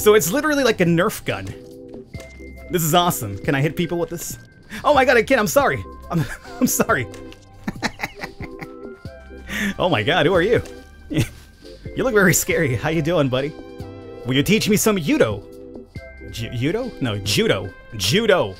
So it's literally like a Nerf gun. This is awesome. Can I hit people with this? Oh my god, I can't. I'm sorry. I'm sorry. Oh my god, who are you? You look very scary. How you doing, buddy? Will you teach me some judo? Judo? No, judo. Judo.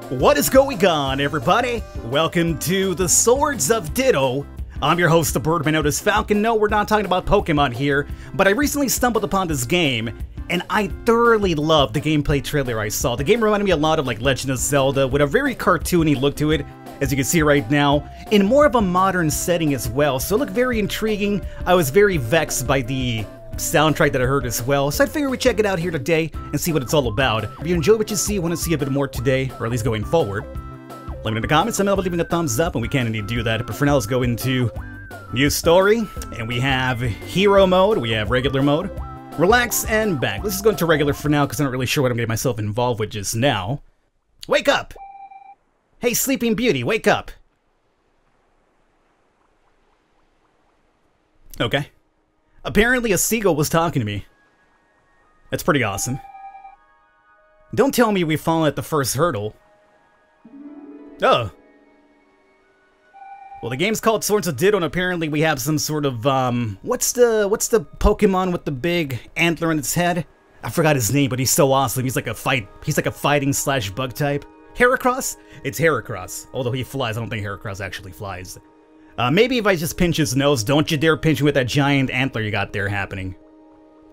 What is going on, everybody? Welcome to the Swords of Ditto. I'm your host, the Birdman known as Falcon. No, we're not talking about Pokemon here, but I recently stumbled upon this game, and I thoroughly loved the gameplay trailer I saw. The game reminded me a lot of like Legend of Zelda, with a very cartoony look to it, as you can see right now, in more of a modern setting as well, so it looked very intriguing. I was very vexed by the soundtrack that I heard as well, so I figured we'd check it out here today and see what it's all about. If you enjoy what you see, want to see a bit more today, or at least going forward, let me know in the comments. I'm leaving a thumbs up, and we can indeed do that. But for now, let's go into new story, and we have hero mode, we have regular mode, relax, and back. Let's just go into regular for now, because I'm not really sure what I'm getting myself involved with just now. Wake up! Hey, Sleeping Beauty, wake up! Okay. Apparently a seagull was talking to me. That's pretty awesome. Don't tell me we've fallen at the first hurdle. Oh. Well, the game's called Swords of Ditto, and apparently we have some sort of, what's the Pokemon with the big antler in its head? I forgot his name, but he's so awesome. He's like a fighting slash bug type. Heracross? It's Heracross. Although he flies, I don't think Heracross actually flies. Maybe if I just pinch his nose. Don't you dare pinch him with that giant antler you got there happening.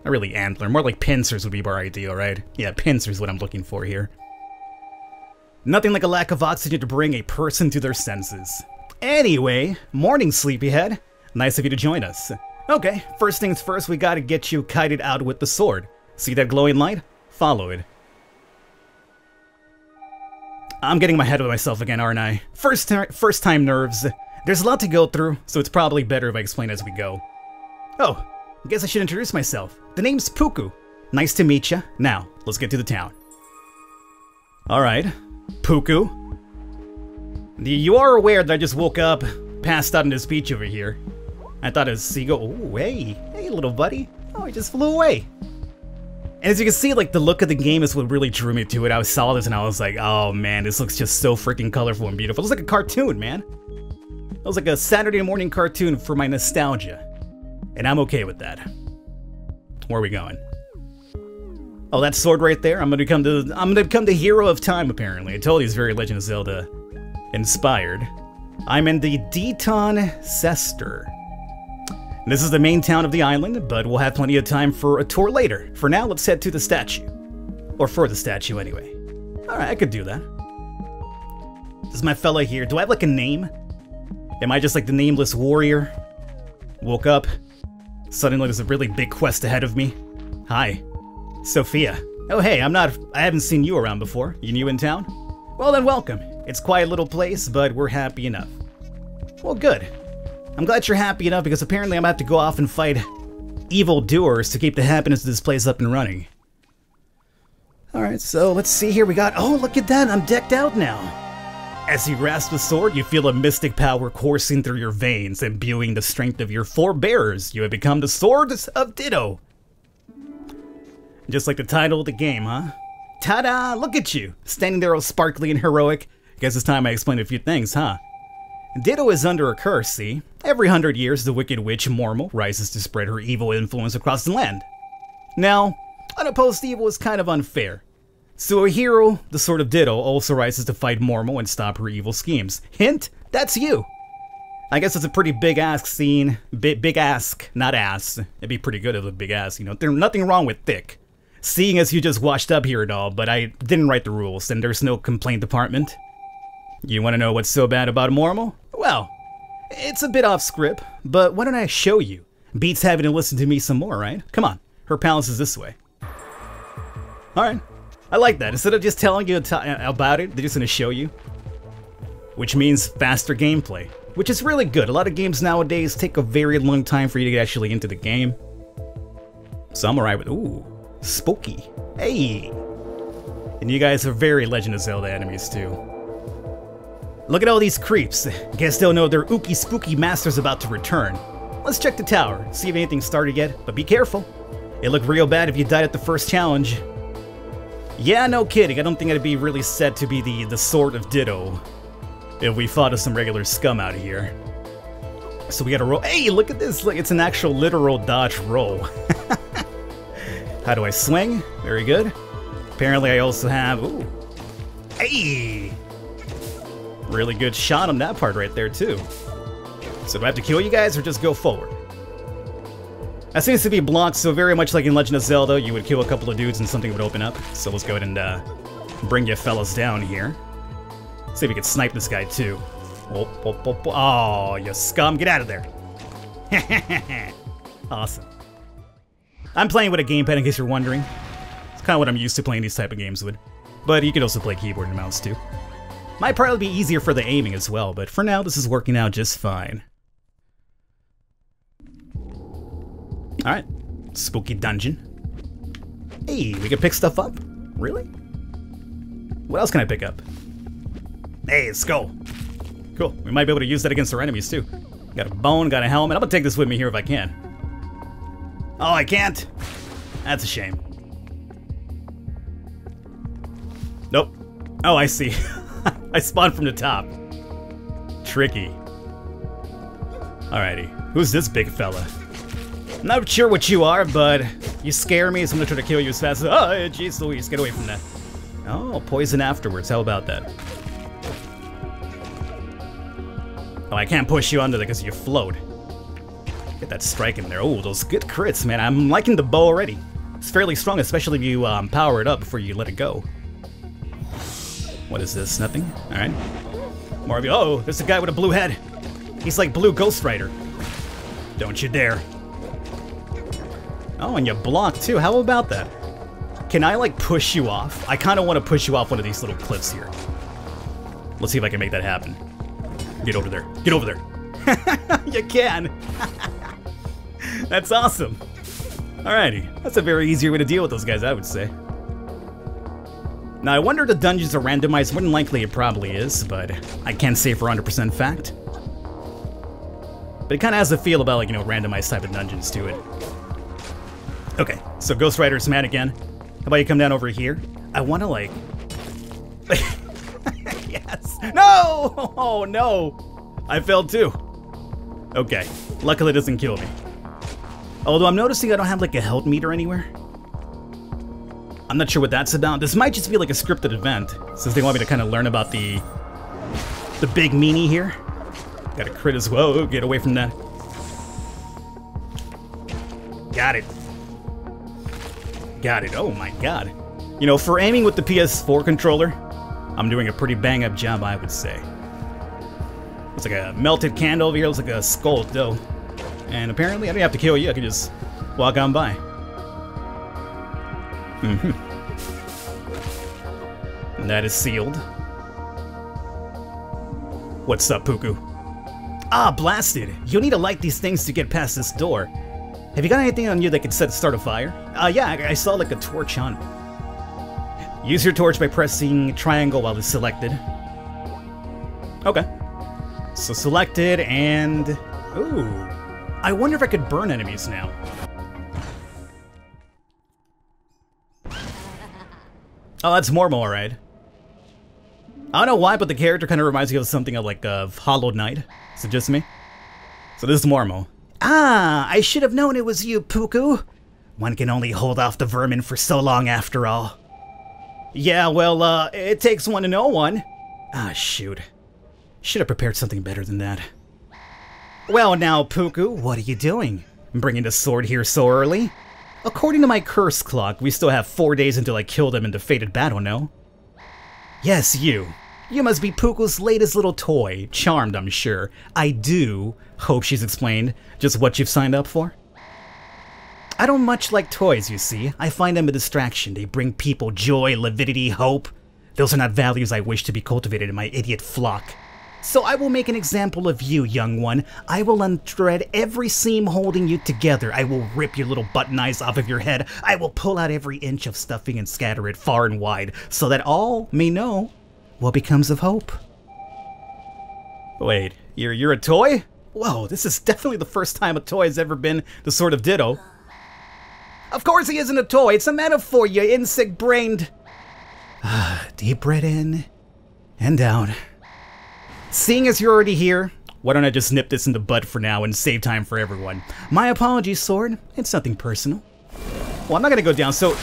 Not really antler, more like pincers would be more ideal, right? Yeah, pincers is what I'm looking for here. Nothing like a lack of oxygen to bring a person to their senses. Anyway, morning, sleepyhead. Nice of you to join us. Okay, first things first, we gotta get you kited out with the sword. See that glowing light? Follow it. I'm getting my head with myself again, aren't I? First time nerves. There's a lot to go through, so it's probably better if I explain as we go. Oh, I guess I should introduce myself. The name's Puku. Nice to meet ya. Now, let's get to the town. Alright, Puku. You are aware that I just woke up, passed out on this beach over here. I thought it was seagull. Oh, hey, little buddy. Oh, he just flew away. And as you can see, like, the look of the game is what really drew me to it. I saw this and I was like, oh man, this looks just so freaking colorful and beautiful. It looks like a cartoon, man. It was like a Saturday morning cartoon for my nostalgia. And I'm okay with that. Where are we going? Oh, that sword right there? I'm gonna become the hero of time, apparently. I told you it's very Legend of Zelda inspired. I'm in the Deton Cester. This is the main town of the island, but we'll have plenty of time for a tour later. For now, let's head to the statue. Or for the statue, anyway. Alright, I could do that. This is my fella here. Do I have, like, a name? Am I just, like, the nameless warrior? Woke up. Suddenly, there's a really big quest ahead of me. Hi. Sophia. Oh, hey, I haven't seen you around before. You new in town? Well, then, welcome. It's a quiet little place, but we're happy enough. Well, good. I'm glad you're happy enough, because apparently I'm gonna have to go off and fight evil doers to keep the happiness of this place up and running. Alright, so let's see here. We got... Oh, look at that! I'm decked out now! As you grasp the sword, you feel a mystic power coursing through your veins, imbuing the strength of your forebears. You have become the Swords of Ditto. Just like the title of the game, huh? Ta-da! Look at you! Standing there all sparkly and heroic. Guess it's time I explained a few things, huh? Ditto is under a curse, see? Every 100 years, the wicked witch Mormo rises to spread her evil influence across the land. Now, unopposed evil is kind of unfair. So a hero, the Sword of Ditto, also rises to fight Mormo and stop her evil schemes. Hint, that's you! I guess it's a pretty big ask scene. Big ask, not ass. It'd be pretty good if it was a big ass, you know. There's nothing wrong with thick. Seeing as you just washed up here and all, but I didn't write the rules, and there's no complaint department. You want to know what's so bad about Mormo? Well, it's a bit off script, but why don't I show you? Beats having to listen to me some more, right? Come on, her palace is this way. Alright, I like that. Instead of just telling you about it, they're just going to show you. Which means faster gameplay, which is really good. A lot of games nowadays take a very long time for you to get actually into the game. So I'm alright with... Ooh, spooky. Hey! And you guys are very Legend of Zelda enemies too. Look at all these creeps. Guess they'll know their ooky spooky master's about to return. Let's check the tower, see if anything's started yet, but be careful. It looked real bad if you died at the first challenge. Yeah, no kidding. I don't think I'd be really set to be the Sword of Ditto if we fought some regular scum out here. So we gotta roll. Hey, look at this. Look, it's an actual literal dodge roll. How do I swing? Very good. Apparently I also have... Ooh. Hey! Really good shot on that part right there, too. So do I have to kill you guys or just go forward? That seems to be blocked, so very much like in Legend of Zelda, you would kill a couple of dudes and something would open up. So let's go ahead and bring you fellas down here. See if we can snipe this guy, too. Oh, you scum. Get out of there. Awesome. I'm playing with a gamepad in case you're wondering. It's kind of what I'm used to playing these type of games with. But you can also play keyboard and mouse, too. Might probably be easier for the aiming as well, but for now, this is working out just fine. Alright. Spooky dungeon. Hey, we can pick stuff up? Really? What else can I pick up? Hey, a skull. Cool. We might be able to use that against our enemies, too. Got a bone, got a helmet. I'm gonna take this with me here if I can. Oh, I can't? That's a shame. Nope. Oh, I see. I spawned from the top. Tricky. Alrighty. Who's this big fella? I'm not sure what you are, but you scare me, so I'm gonna try to kill you as fast as... Oh, jeez Louise, get away from that. Oh, poison afterwards. How about that? Oh, I can't push you under there because you float. Get that strike in there. Oh, those good crits, man. I'm liking the bow already. It's fairly strong, especially if you power it up before you let it go. What is this? Nothing? Alright. More of you. Oh, there's a guy with a blue head. He's like Blue Ghost Rider. Don't you dare. Oh, and you block too. How about that? Can I like push you off? I kind of want to push you off one of these little cliffs here. Let's see if I can make that happen. Get over there. Get over there. You can. That's awesome. Alrighty. That's a very easier way to deal with those guys, I would say. Now, I wonder if the dungeons are randomized. More than likely it probably is, but I can't say for 100% fact. But it kind of has a feel about, like, you know, randomized type of dungeons to it. Okay, so Ghost Rider's mad again. How about you come down over here? I want to, like... Yes! No! Oh, no! I failed too. Okay, luckily it doesn't kill me. Although I'm noticing I don't have, like, a health meter anywhere. I'm not sure what that's about. This might just be like a scripted event, since they want me to kind of learn about the big meanie here. Got a crit as well. Oh, get away from that. Got it. Got it. Oh my god. You know, for aiming with the PS4 controller, I'm doing a pretty bang-up job, I would say. Looks like a melted candle over here. Looks like a skull, though. And apparently, I don't have to kill you. I can just walk on by. And that is sealed. What's up, Puku? Ah, blasted! You'll need to light these things to get past this door. Have you got anything on you that could start a fire? Yeah, I saw like a torch on it. Use your torch by pressing triangle while it's selected. Okay. So selected and... Ooh. I wonder if I could burn enemies now. Oh, that's Mormo, alright. I don't know why, but the character kind of reminds me of something of like Hollow Knight. Is it just me? So this is Mormo. Ah, I should have known it was you, Puku. One can only hold off the vermin for so long after all. Yeah, well, it takes one to know one. Ah, shoot. Should have prepared something better than that. Well now, Puku, what are you doing? Bringing the sword here so early? According to my curse clock, we still have 4 days until I kill them in the fated battle, no? Yes, you. You must be Puku's latest little toy. Charmed, I'm sure. I do hope she's explained just what you've signed up for. I don't much like toys, you see. I find them a distraction. They bring people joy, lividity, hope. Those are not values I wish to be cultivated in my idiot flock. So I will make an example of you, young one. I will unthread every seam holding you together. I will rip your little button eyes off of your head. I will pull out every inch of stuffing and scatter it far and wide, so that all may know what becomes of hope. Wait, you're a toy? Whoa, this is definitely the first time a toy has ever been the Sword of Ditto. Of course he isn't a toy. It's a metaphor, you insect-brained. Deep breath in and out. Seeing as you're already here, why don't I just nip this in the bud for now and save time for everyone? My apologies, Sword. It's nothing personal. Well, I'm not gonna go down so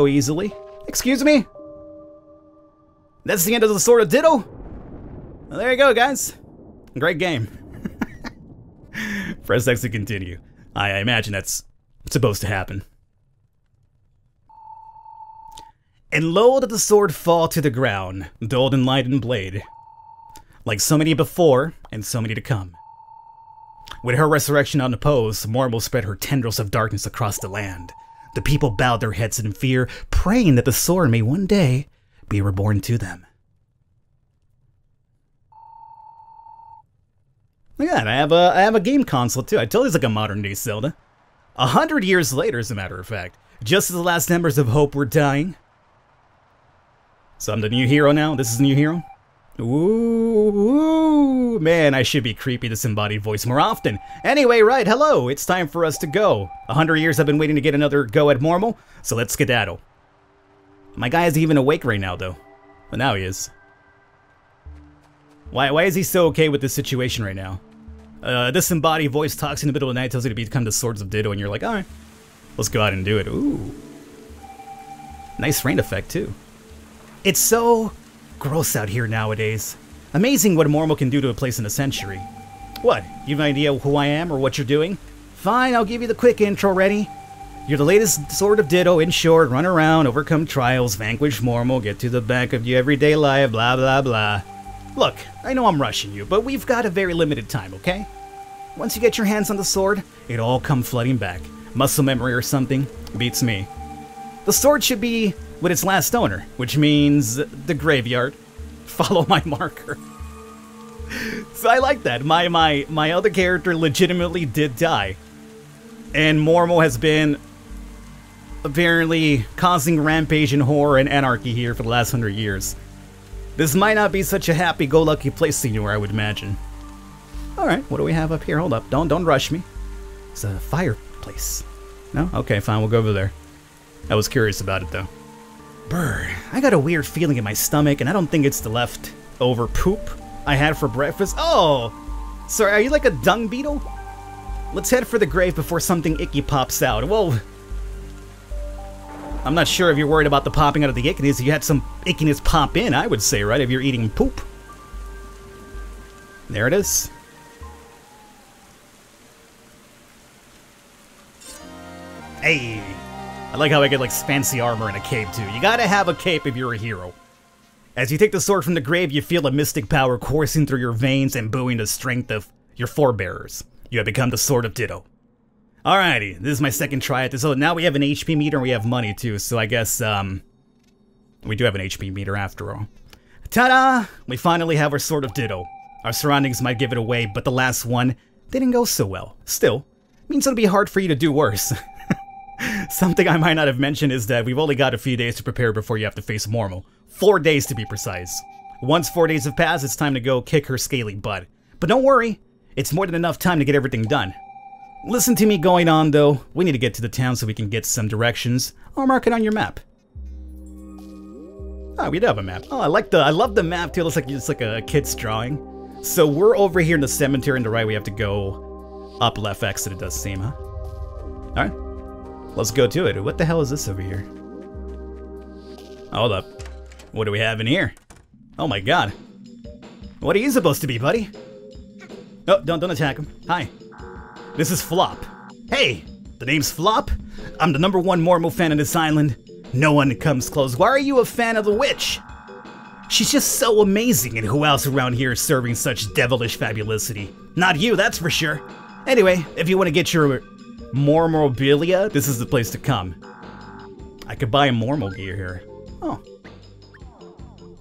easily. Excuse me? That's the end of the Sword of Ditto? Well, there you go, guys. Great game. Press X to continue. I imagine that's supposed to happen. And lo, did the sword fall to the ground, dulled and light and blade. Like so many before, and so many to come. With her resurrection unopposed, Mormo spread her tendrils of darkness across the land. The people bowed their heads in fear, praying that the sword may one day be reborn to them. Look at that, I have a game console too. I told you it's like a modern day Zelda. 100 years later, as a matter of fact. Just as the last embers of hope were dying. So I'm the new hero now? This is the new hero? Ooh, man, I should be creepy disembodied voice more often. Anyway, right, hello, it's time for us to go. 100 years I've been waiting to get another go at Mormo, so let's skedaddle. My guy isn't even awake right now, though. But now he is. Why is he so okay with this situation right now? Disembodied voice talks in the middle of the night, tells you to become the Swords of Ditto, and you're like, alright, let's go out and do it. Ooh. Nice rain effect, too. It's so gross out here nowadays. Amazing what Mormo can do to a place in a century. What? You have an idea who I am or what you're doing? Fine, I'll give you the quick intro, ready? You're the latest Sword of Ditto, in short, run around, overcome trials, vanquish Mormo, get to the back of your everyday life, blah blah blah. Look, I know I'm rushing you, but we've got a very limited time, okay? Once you get your hands on the sword, it'll all come flooding back. Muscle memory or something? Beats me. The sword should be with its last owner, which means the graveyard. Follow my marker. So I like that. My other character legitimately did die. And Mormo has been apparently causing rampage and horror and anarchy here for the last 100 years. This might not be such a happy-go-lucky place anymore, I would imagine. Alright, what do we have up here? Hold up, don't rush me. It's a fireplace. No? Okay, fine, we'll go over there. I was curious about it, though. Brr, I got a weird feeling in my stomach, and I don't think it's the leftover poop I had for breakfast. Oh! Sorry, are you like a dung beetle? Let's head for the grave before something icky pops out. Well, I'm not sure if you're worried about the popping out of the ickiness. You had some ickiness pop in, I would say, right? If you're eating poop. There it is. Hey! I like how I get like fancy armor and a cape too. You gotta have a cape if you're a hero. As you take the sword from the grave, you feel a mystic power coursing through your veins and buoying the strength of your forebearers. You have become the Sword of Ditto. Alrighty, this is my second try at this. So now we have an HP meter and we have money too, so I guess, we do have an HP meter after all. Ta-da! We finally have our Sword of Ditto. Our surroundings might give it away, but the last one didn't go so well. Still, means it'll be hard for you to do worse. Something I might not have mentioned is that we've only got a few days to prepare before you have to face Mormo. 4 days to be precise. Once 4 days have passed, it's time to go kick her scaly butt. But don't worry, it's more than enough time to get everything done. Listen to me going on though, we need to get to the town so we can get some directions. I'll mark it on your map. Oh, we do have a map. Oh, I love the map too, it looks like it's like a kid's drawing. So we're over here in the cemetery on the right, we have to go up left exit, it does seem, huh? Alright. Let's go to it. What the hell is this over here? Hold up. What do we have in here? Oh my god. What are you supposed to be, buddy? Oh, don't attack him. Hi. This is Flop. Hey, the name's Flop. I'm the #1 Mormo fan on this island. No one comes close. Why are you a fan of the witch? She's just so amazing, and who else around here is serving such devilish fabulousity? Not you, that's for sure. Anyway, if you want to get your Mormobilia, this is the place to come. I could buy a Mormo gear here. Oh.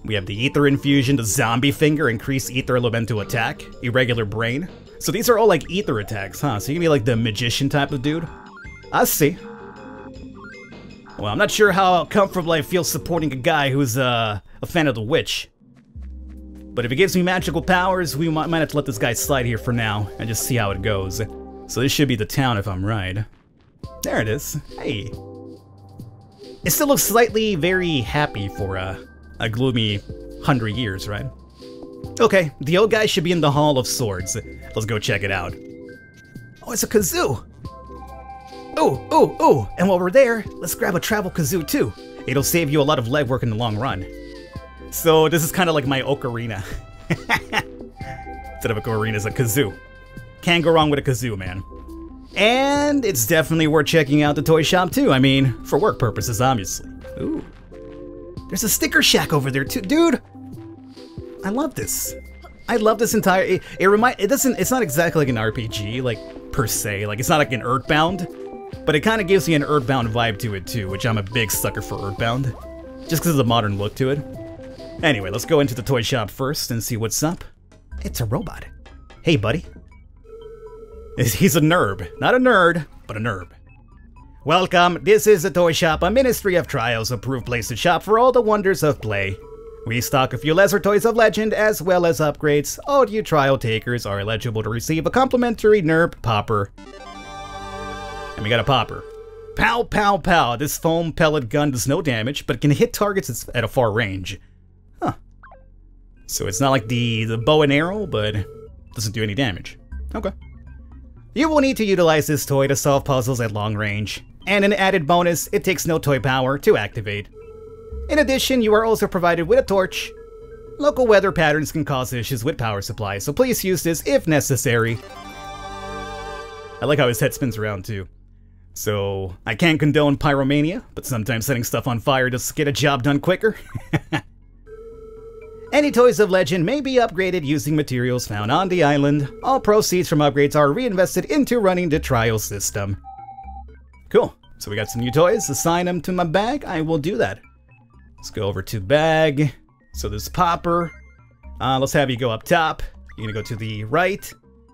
We have the Ether Infusion, the Zombie Finger, increase Ether Elemental attack, Irregular Brain. So these are all like Ether attacks, huh? So you can be like the Magician type of dude? I see. Well, I'm not sure how comfortable I feel supporting a guy who's a fan of the witch. But if it gives me magical powers, we might have to let this guy slide here for now and just see how it goes. So this should be the town if I'm right. There it is. Hey. It still looks slightly very happy for a gloomy 100 years, right? Okay, the old guy should be in the Hall of Swords. Let's go check it out. Oh, it's a kazoo! Oh! And while we're there, let's grab a travel kazoo too. It'll save you a lot of legwork in the long run. So this is kind of like my ocarina. Instead of a ocarina, it's a kazoo. Can't go wrong with a kazoo, man. And it's definitely worth checking out the toy shop too. I mean, for work purposes, obviously. Ooh. There's a sticker shack over there too, dude. I love this. I love this entire. It's not exactly like an RPG, like per se. Like it's not like an Earthbound, but it kind of gives me an Earthbound vibe to it too, which I'm a big sucker for Earthbound, just because of the modern look to it. Anyway, let's go into the toy shop first and see what's up. It's a robot. Hey, buddy. He's a nerd. Not a nerd, but a nerd. Welcome, this is the Toy Shop, a Ministry of Trials approved place to shop for all the wonders of play. We stock a few lesser toys of legend as well as upgrades. All you trial takers are eligible to receive a complimentary NERP popper. And we got a popper. Pow, pow, pow. This foam pellet gun does no damage, but can hit targets at a far range. Huh. So it's not like the bow and arrow, but doesn't do any damage. Okay. You will need to utilize this toy to solve puzzles at long range. And an added bonus, it takes no toy power to activate. In addition, you are also provided with a torch. Local weather patterns can cause issues with power supply, so please use this if necessary. I like how his head spins around too. So, I can't condone pyromania, but sometimes setting stuff on fire does get a job done quicker. Any toys of legend may be upgraded using materials found on the island. All proceeds from upgrades are reinvested into running the trial system. Cool. So we got some new toys. Assign them to my bag. I will do that. Let's go over to bag. So there's popper. Let's have you go up top. You're gonna go to the right.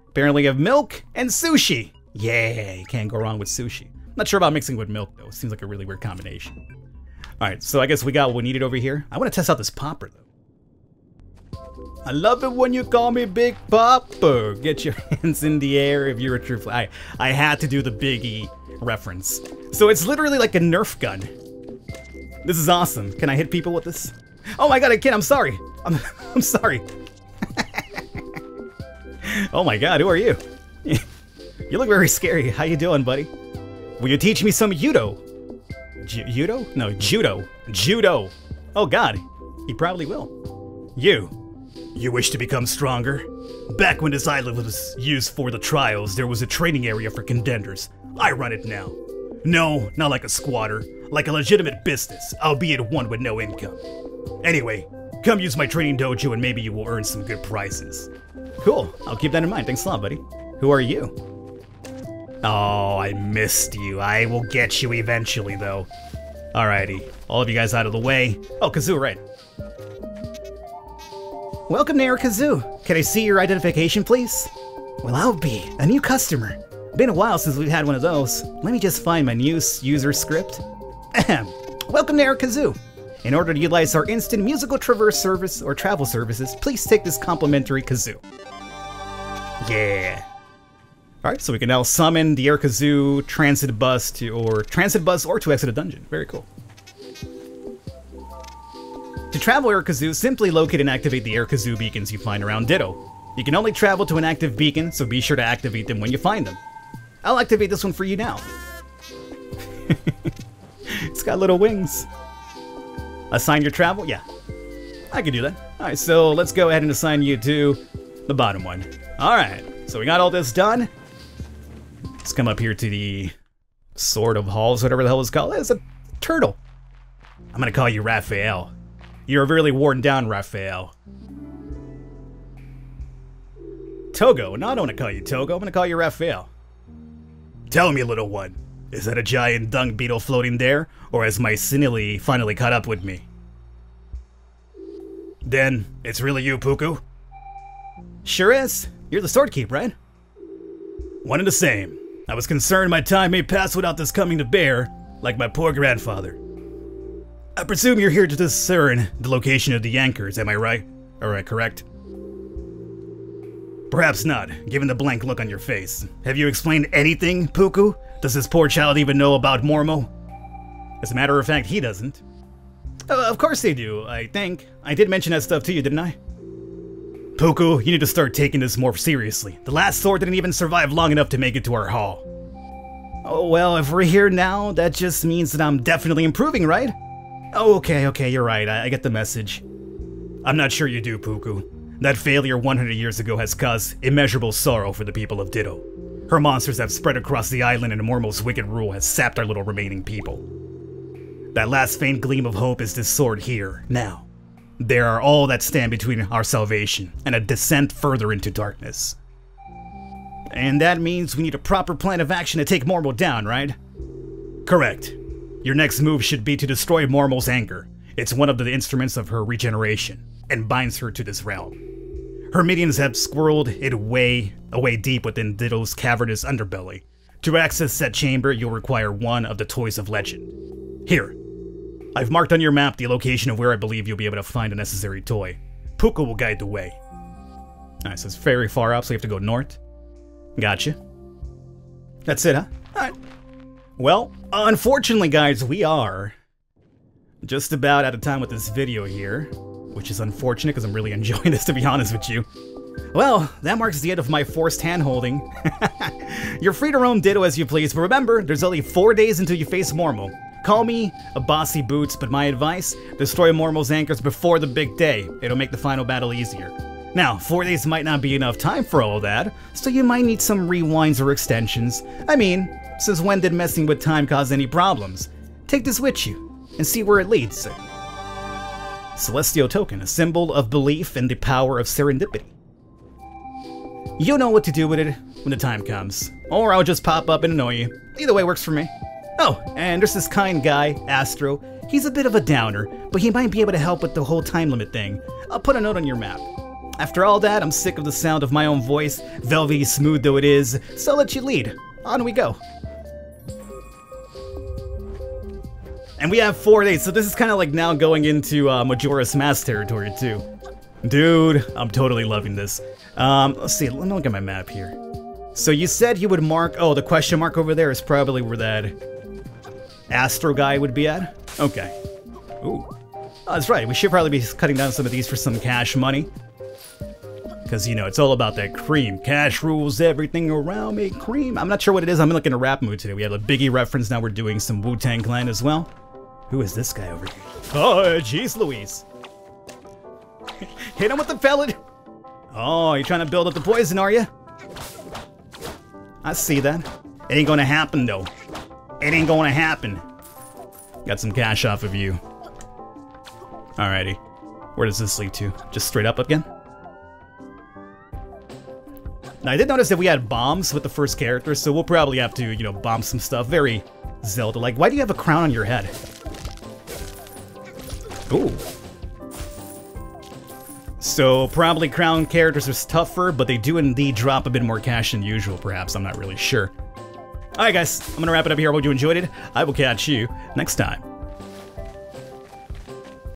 Apparently you have milk and sushi. Yeah, you can't go wrong with sushi. Not sure about mixing with milk though. Seems like a really weird combination. Alright, so I guess we got what we needed over here. I want to test out this popper though. I love it when you call me Big Bopper. Get your hands in the air if you're a true I had to do the Big E reference. So it's literally like a Nerf gun. This is awesome. Can I hit people with this? Oh my god, I can't. I'm sorry. I'm sorry. Oh my god, who are you? You look very scary. How you doing, buddy? Will you teach me some judo? Judo? No, judo. Judo. Oh god, he probably will. You wish to become stronger? Back when this island was used for the trials, there was a training area for contenders. I run it now. No, not like a squatter. Like a legitimate business, albeit one with no income. Anyway, come use my training dojo and maybe you will earn some good prizes. Cool, I'll keep that in mind. Thanks a lot, buddy. Who are you? Oh, I missed you. I will get you eventually, though. Alrighty, all of you guys out of the way. Oh, Kazoo, right. Welcome to Air Kazoo. Can I see your identification, please? Well, I'll be a new customer. Been a while since we've had one of those. Let me just find my new user script. Ahem. Welcome to Air Kazoo. In order to utilize our instant musical traverse service or travel services, please take this complimentary kazoo. Yeah. Alright, so we can now summon the Air Kazoo transit bus or to exit a dungeon. Very cool. To travel Air Kazoo, simply locate and activate the Air Kazoo beacons you find around Ditto. You can only travel to an active beacon, so be sure to activate them when you find them. I'll activate this one for you now. It's got little wings. Assign your travel? Yeah. I can do that. Alright, so let's go ahead and assign you to the bottom one. Alright, so we got all this done. Let's come up here to the Sword of Halls, whatever the hell it's called. It's a turtle. I'm gonna call you Raphael. You're a really worn down Raphael. Togo. No, I don't want to call you Togo. I'm gonna call you Raphael. Tell me, little one. Is that a giant dung beetle floating there, or has my Sinili finally caught up with me? Then, it's really you, Puku? Sure is. You're the sword keep, right? One and the same. I was concerned my time may pass without this coming to bear, like my poor grandfather. I presume you're here to discern the location of the anchors, am I right? Alright, correct? Perhaps not, given the blank look on your face. Have you explained anything, Puku? Does this poor child even know about Mormo? As a matter of fact, he doesn't. Of course they do, I think. I did mention that stuff to you, didn't I? Puku, you need to start taking this more seriously. The last sword didn't even survive long enough to make it to our hall. Oh, well, if we're here now, that just means that I'm definitely improving, right? Oh, okay, you're right. I get the message. I'm not sure you do, Puku. That failure 100 years ago has caused immeasurable sorrow for the people of Ditto. Her monsters have spread across the island and Mormo's wicked rule has sapped our little remaining people. That last faint gleam of hope is this sword here, now. They are all that stand between our salvation and a descent further into darkness. And that means we need a proper plan of action to take Mormo down, right? Correct. Your next move should be to destroy Mormo's anger. It's one of the instruments of her regeneration, and binds her to this realm. Her minions have squirreled it away deep within Ditto's cavernous underbelly. To access that chamber, you'll require one of the Toys of Legend. Here. I've marked on your map the location of where I believe you'll be able to find a necessary toy. Puku will guide the way. Alright, so it's very far up, so you have to go north. Gotcha. That's it, huh? Alright. Well, unfortunately, guys, we are just about out of time with this video here, which is unfortunate because I'm really enjoying this, to be honest with you. Well, that marks the end of my forced hand-holding. You're free to roam Ditto as you please, but remember, there's only 4 days until you face Mormo. Call me a bossy boots, but my advice, destroy Mormo's anchors before the big day. It'll make the final battle easier. Now, 4 days might not be enough time for all that, so you might need some rewinds or extensions. I mean, since when did messing with time cause any problems? Take this with you, and see where it leads. Celestial Token, a symbol of belief in the power of serendipity. You'll know what to do with it when the time comes, or I'll just pop up and annoy you. Either way works for me. Oh, and there's this kind guy, Astro. He's a bit of a downer, but he might be able to help with the whole time limit thing. I'll put a note on your map. After all that, I'm sick of the sound of my own voice, velvety smooth though it is, so I'll let you lead. On we go. And we have 4 days, so this is kind of like now going into Majora's Mask territory too. Dude, I'm totally loving this. Let's see, let me look at my map here. So you said you would mark, oh, the question mark over there is probably where that Astro guy would be at? Okay. Ooh. Oh, that's right, we should probably be cutting down some of these for some cash money. Because, you know, it's all about that cream. Cash rules everything around me, cream. I'm not sure what it is, I'm like in a rap mood today. We have a Biggie reference, now we're doing some Wu-Tang Clan as well. Who is this guy over here? Oh, jeez Louise. Hit him with the pellet. Oh, you're trying to build up the poison, are you? I see that. It ain't gonna happen, though. It ain't gonna happen. Got some cash off of you. Alrighty. Where does this lead to? Just straight up again? Now, I did notice that we had bombs with the first character, so we'll probably have to, you know, bomb some stuff. Very Zelda-like. Why do you have a crown on your head? Ooh. So, probably crown characters are tougher, but they do indeed drop a bit more cash than usual, perhaps. I'm not really sure. Alright guys, I'm gonna wrap it up here. I hope you enjoyed it. I will catch you next time.